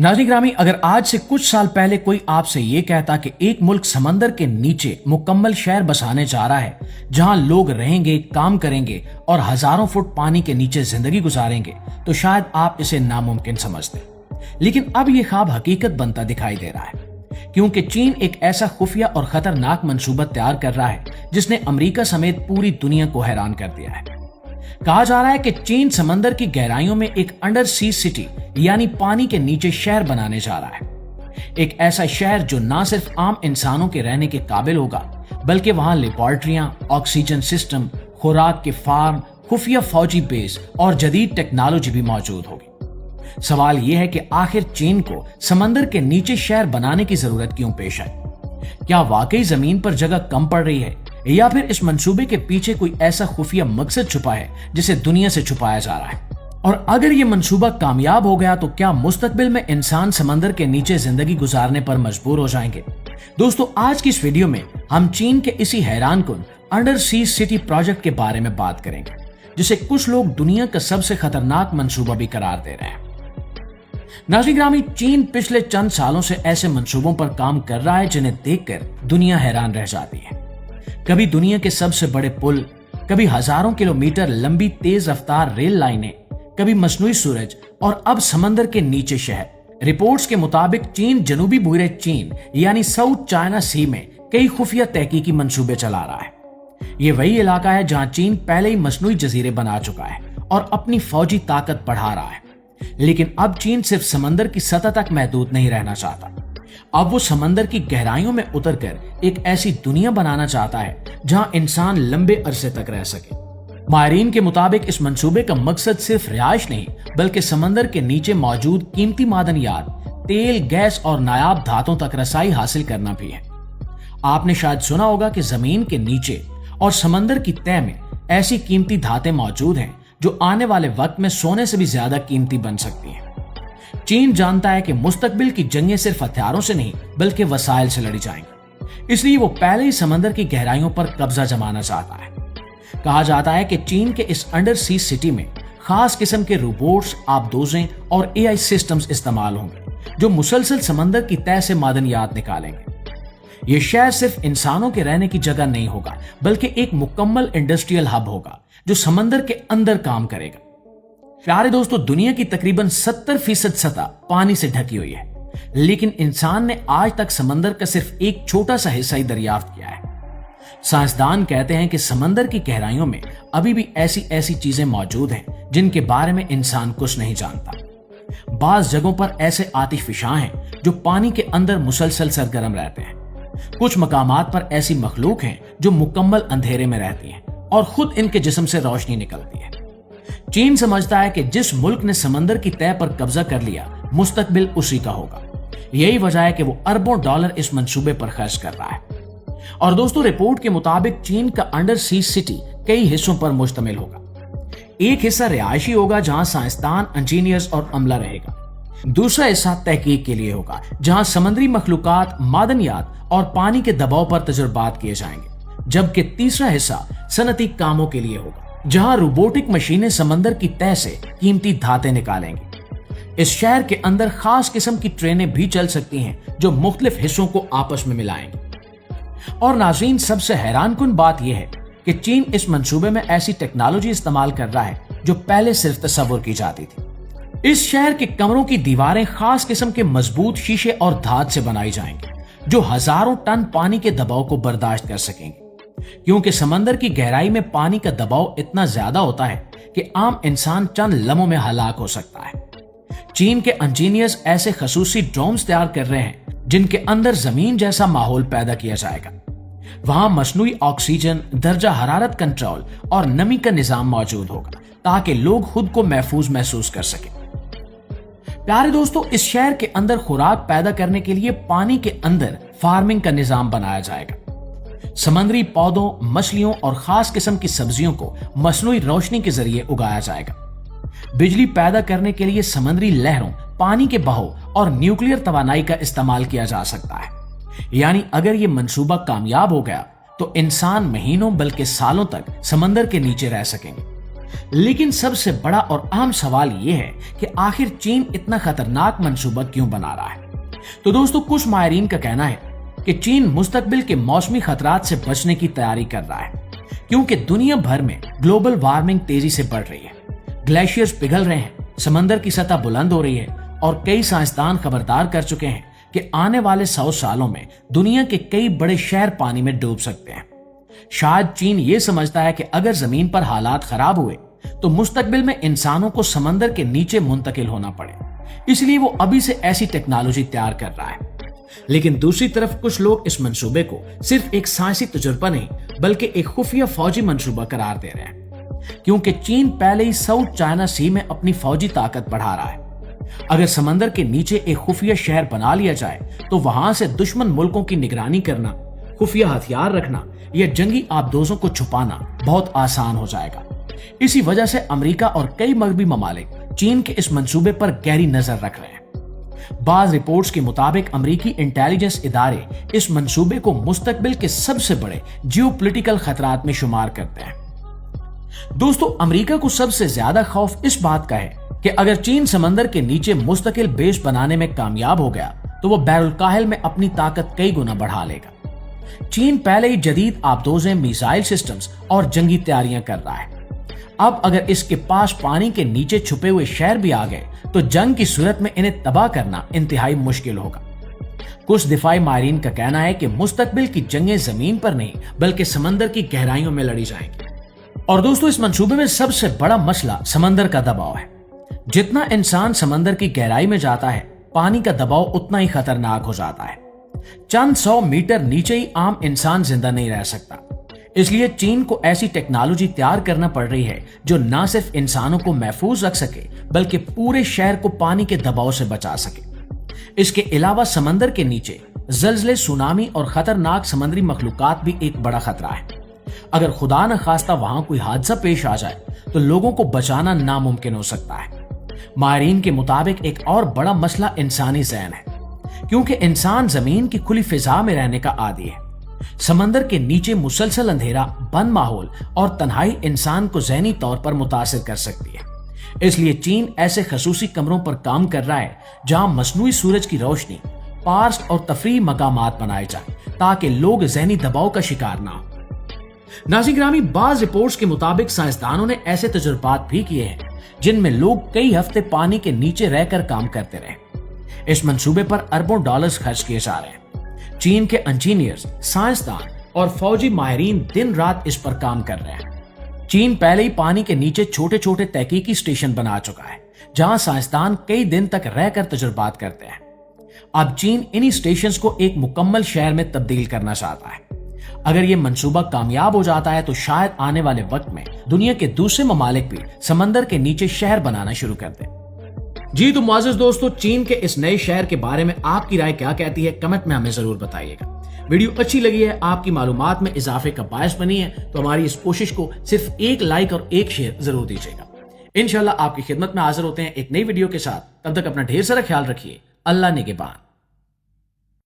नाज़रीन ग्रामी, अगर आज से कुछ साल पहले कोई आपसे ये कहता कि एक मुल्क समंदर के नीचे मुकम्मल शहर बसाने जा रहा है जहां लोग रहेंगे, काम करेंगे और हजारों फुट पानी के नीचे जिंदगी गुजारेंगे, तो शायद आप इसे नामुमकिन समझते। लेकिन अब ये ख्वाब हकीकत बनता दिखाई दे रहा है, क्योंकि चीन एक ऐसा खुफिया और खतरनाक मंसूबा तैयार कर रहा है जिसने अमेरिका समेत पूरी दुनिया को हैरान कर दिया है। कहा जा रहा है कि चीन समंदर की गहराइयों में एक अंडर सी सिटी यानी पानी के नीचे शहर बनाने जा रहा है। एक ऐसा शहर जो ना सिर्फ आम इंसानों के रहने के काबिल होगा, बल्कि वहां लेबोरेटरियां, ऑक्सीजन सिस्टम, खुराक के फार्म, खुफिया फौजी बेस और जदीद टेक्नोलॉजी भी मौजूद होगी। सवाल यह है कि आखिर चीन को समंदर के नीचे शहर बनाने की जरूरत क्यों पेश आई? क्या वाकई जमीन पर जगह कम पड़ रही है, या फिर इस मंसूबे के पीछे कोई ऐसा खुफिया मकसद छुपा है जिसे दुनिया से छुपाया जा रहा है? और अगर ये मंसूबा कामयाब हो गया तो क्या मुस्तकबिल में इंसान समंदर के नीचे जिंदगी गुजारने पर मजबूर हो जाएंगे? दोस्तों, आज की इस वीडियो में हम चीन के इसी हैरानकुन अंडर सी सिटी प्रोजेक्ट के बारे में बात करेंगे, जिसे कुछ लोग दुनिया का सबसे खतरनाक मंसूबा भी करार दे रहे हैं। नाज़रीन ग्रामी, चीन पिछले चंद सालों से ऐसे मंसूबों पर काम कर रहा है जिन्हें देखकर दुनिया हैरान रह जाती है। कभी दुनिया के सबसे बड़े पुल, कभी हजारों किलोमीटर लंबी तेज रफ्तार रेल लाइनें, कभी मसनूई सूरज और अब समंदर के नीचे शहर। रिपोर्ट्स के मुताबिक चीन जनूबी बूरे चीन यानी साउथ चाइना सी में कई खुफिया तहकीकी मंसूबे चला रहा है। ये वही इलाका है जहां चीन पहले ही मसनूई जजीरे बना चुका है और अपनी फौजी ताकत बढ़ा रहा है। लेकिन अब चीन सिर्फ समंदर की सतह तक महदूद नहीं रहना चाहता। अब वो समंदर की गहराइयों में उतरकर एक ऐसी दुनिया बनाना चाहता है जहां इंसान लंबे अरसे तक रह सके। माहिरीन के मुताबिक इस मंसूबे का मकसद सिर्फ रिहाइश नहीं, बल्कि समंदर के नीचे मौजूद कीमती मादनियात, तेल, गैस और नायाब धातुओं तक रसाई हासिल करना भी है। आपने शायद सुना होगा कि जमीन के नीचे और समंदर की तह में ऐसी कीमती धातें मौजूद हैं जो आने वाले वक्त में सोने से भी ज्यादा कीमती बन सकती हैं। चीन जानता है कि मुस्तकबिल की जंगें सिर्फ हथियारों से नहीं बल्कि वसाइल से लड़ी जाएंगी, इसलिए वो पहले ही समंदर की गहराइयों पर कब्जा जमाना चाहता है। कहा जाता है कि चीन के इस अंडर सी सिटी में खास किस्म के रोबोट्स, आबदोजें और एआई सिस्टम्स इस्तेमाल होंगे जो मुसलसल समंदर की तह से मादनियात निकालेंगे। ये शहर सिर्फ इंसानों के रहने की जगह नहीं होगा, बल्कि एक मुकम्मल इंडस्ट्रियल हब होगा जो समंदर के अंदर काम करेगा। प्यारे दोस्तों, दुनिया की तकरीबन 70% सतह पानी से ढकी हुई है, लेकिन इंसान ने आज तक समंदर का सिर्फ एक छोटा सा हिस्सा ही दरियाफ्त किया है। साइंसदान कहते हैं कि समंदर की गहराइयों में अभी भी ऐसी चीजें मौजूद हैं जिनके बारे में इंसान कुछ नहीं जानता। बाज जगहों पर ऐसे आतिशफिशां हैं जो पानी के अंदर मुसलसल सरगर्म रहते हैं। कुछ मकामात पर ऐसी मखलूक हैं जो मुकम्मल अंधेरे में रहती हैं और खुद इनके जिस्म से रोशनी निकलती है। चीन समझता है कि जिस मुल्क ने समंदर की तह पर कब्जा कर लिया, मुस्तकबिल उसी का होगा। यही वजह है कि वो अरबों डॉलर इस मंसूबे पर खर्च कर रहा है। और दोस्तों, रिपोर्ट के मुताबिक चीन का अंडर सी सिटी कई हिस्सों पर मुश्तमिल होगा। एक हिस्सा रिहायशी होगा जहां साइंसदान, इंजीनियर्स और अमला रहेगा। दूसरा हिस्सा तहकीक के लिए होगा जहां समुद्री मखलूकात, मादनियात और पानी के दबाव पर तजुर्बात किए जाएंगे, जबकि तीसरा हिस्सा सनती कामों के लिए होगा जहां रोबोटिक मशीनें समंदर की तह से कीमती धातें निकालेंगी। इस शहर के अंदर खास किस्म की ट्रेनें भी चल सकती हैं जो मुख्तलिफ हिस्सों को आपस में मिलाएंगी। और नाज़रीन, सबसे हैरानकुन बात यह है कि चीन इस मंसूबे में ऐसी टेक्नोलॉजी इस्तेमाल कर रहा है जो पहले सिर्फ तस्वुर की जाती थी। इस शहर के कमरों की दीवारें खास किस्म के मजबूत शीशे और धात से बनाई जाएंगी जो हजारों टन पानी के दबाव को बर्दाश्त कर सकेंगे, क्योंकि समंदर की गहराई में पानी का दबाव इतना ज्यादा होता है कि आम इंसान चंद लम्हों में हलाक हो सकता है। चीन के इंजीनियर्स ऐसे खसूसी ड्रोन्स तैयार कर रहे हैं जिनके अंदर जमीन जैसा माहौल पैदा किया जाएगा। वहां मसनूई ऑक्सीजन, दर्जा हरारत कंट्रोल और नमी का निजाम मौजूद होगा ताकि लोग खुद को महफूज महसूस कर सकें। प्यारे दोस्तों, इस शहर के अंदर खुराक पैदा करने के लिए पानी के अंदर फार्मिंग का निजाम बनाया जाएगा। समंदरी पौधों, मछलियों और खास किस्म की सब्जियों को मसनूई रोशनी के जरिए उगाया जाएगा। बिजली पैदा करने के लिए समंदरी लहरों, पानी के बहाव और न्यूक्लियर तवानाई का इस्तेमाल किया जा सकता है। यानी अगर ये मंसूबा कामयाब हो गया तो इंसान महीनों बल्कि सालों तक समंदर के नीचे रह सकेंगे। लेकिन सबसे बड़ा और अहम सवाल यह है कि आखिर चीन इतना खतरनाक मंसूबा क्यों बना रहा है। तो दोस्तों, कुछ माहिरीन का कहना है कि चीन मुस्तकबिल के मौसमी खतरात से बचने की तैयारी कर रहा है, क्योंकि दुनिया भर में ग्लोबल वार्मिंग तेजी से बढ़ रही है, ग्लेशियर्स पिघल रहे हैं, समंदर की सतह बुलंद हो रही है और कई साइंसदान खबरदार कर चुके हैं कि आने वाले 100 सालों में दुनिया के कई बड़े शहर पानी में डूब सकते हैं। शायद चीन ये समझता है कि अगर जमीन पर हालात खराब हुए तो मुस्तकबिल में इंसानों को समंदर के नीचे मुंतकिल होना पड़े, इसलिए वो अभी से ऐसी टेक्नोलॉजी तैयार कर रहा है। लेकिन दूसरी तरफ कुछ लोग इस मंसूबे को सिर्फ एक साइंसी तजुर्बा नहीं बल्कि एक खुफिया फौजी मंसूबा करार दे रहे हैं, क्योंकि चीन पहले ही साउथ चाइना सी में अपनी फौजी ताकत बढ़ा रहा है। अगर समंदर के नीचे एक खुफिया शहर बना लिया जाए तो वहां से दुश्मन मुल्कों की निगरानी करना, खुफिया हथियार रखना या जंगी आबदोजों को छुपाना बहुत आसान हो जाएगा। इसी वजह से अमेरिका और कई मगरबी ममालिक चीन के इस मंसूबे पर गहरी नजर रख रहे हैं। बाज रिपोर्ट्स के मुताबिक अमेरिकी इंटेलिजेंस इदारे इस मंसूबे को मुस्तकबिल के सबसे बड़े जियोपॉलिटिकल खतरात में शुमार करते हैं। दोस्तों, अमेरिका को सबसे ज्यादा खौफ इस बात का है कि अगर चीन समंदर के नीचे मुस्तकिल बेस बनाने में कामयाब हो गया तो वह बैरुल-काहिल में अपनी ताकत कई गुना बढ़ा लेगा। चीन पहले ही जदीद आबदोजें, मिसाइल सिस्टम्स और जंगी तैयारियां कर रहा है। अब अगर इसके पास पानी के नीचे छुपे हुए शहर भी आ गए तो जंग की सूरत में इन्हें तबाह करना इंतहाई मुश्किल होगा। कुछ दिफाई माहिरीन का कहना है कि मुस्तकबिल की जंगें जमीन पर नहीं बल्कि समंदर की गहराइयों में लड़ी जाएंगी। और दोस्तों, इस मंसूबे में सबसे बड़ा मसला समंदर का दबाव है। जितना इंसान समंदर की गहराई में जाता है, पानी का दबाव उतना ही खतरनाक हो जाता है। चंद 100 मीटर नीचे ही आम इंसान जिंदा नहीं रह सकता। इसलिए चीन को ऐसी टेक्नोलॉजी तैयार करना पड़ रही है जो न सिर्फ इंसानों को महफूज रख सके बल्कि पूरे शहर को पानी के दबाव से बचा सके। इसके अलावा समंदर के नीचे जल्जले, सुनामी और खतरनाक समुद्री मखलूकात भी एक बड़ा खतरा है। अगर खुदा न खास्ता वहां कोई हादसा पेश आ जाए तो लोगों को बचाना नामुमकिन हो सकता है। माहिरीन के मुताबिक एक और बड़ा मसला इंसानी ज़हन है, क्योंकि इंसान जमीन की खुली फिजा में रहने का आदी है। समंदर के नीचे मुसलसल अंधेरा, बंद माहौल और तन्हाई इंसान को ज़हनी तौर पर मुतासिर कर सकती है। इसलिए चीन ऐसे खसूसी कमरों पर काम कर रहा है जहां मसनूई सूरज की रोशनी, पार्क और तफरीह मकामात बनाए जाए ताकि लोग ज़हनी दबाव का शिकार ना हो। नाज़रीन ग्रामी, बाज रिपोर्ट्स के मुताबिक साइंसदानों ने ऐसे तजुर्बात भी किए हैं जिनमें लोग कई हफ्ते पानी के नीचे रहकर काम करते रहे। इस मंसूबे पर अरबों डॉलर्स खर्च किए जा रहे हैं। चीन के इंजीनियर्स, साइंसदान और फौजी माहिरीन दिन रात इस पर काम कर रहे हैं। चीन पहले ही पानी के नीचे छोटे छोटे तहकीकी स्टेशन बना चुका है जहां साइंसदान कई दिन तक रहकर तजुर्बात करते हैं। अब चीन इन्हीं स्टेशंस को एक मुकम्मल शहर में तब्दील करना चाहता है। अगर ये मंसूबा कामयाब हो जाता है तो शायद आने वाले वक्त में दुनिया के दूसरे ममालिक भी समंदर के नीचे शहर बनाना शुरू कर दें। जी तो मुआज़िज़ दोस्तों, चीन के इस नए शहर के बारे में आपकी राय क्या कहती है, कमेंट में हमें जरूर बताइएगा। वीडियो अच्छी लगी है, आपकी मालूमात में इजाफे का बायस बनी है तो हमारी इस कोशिश को सिर्फ एक लाइक और एक शेयर जरूर दीजिएगा। इंशाल्लाह आपकी खिदमत में हाजिर होते हैं एक नई वीडियो के साथ। तब तक अपना ढेर सारा ख्याल रखिए। अल्लाह निगहबान।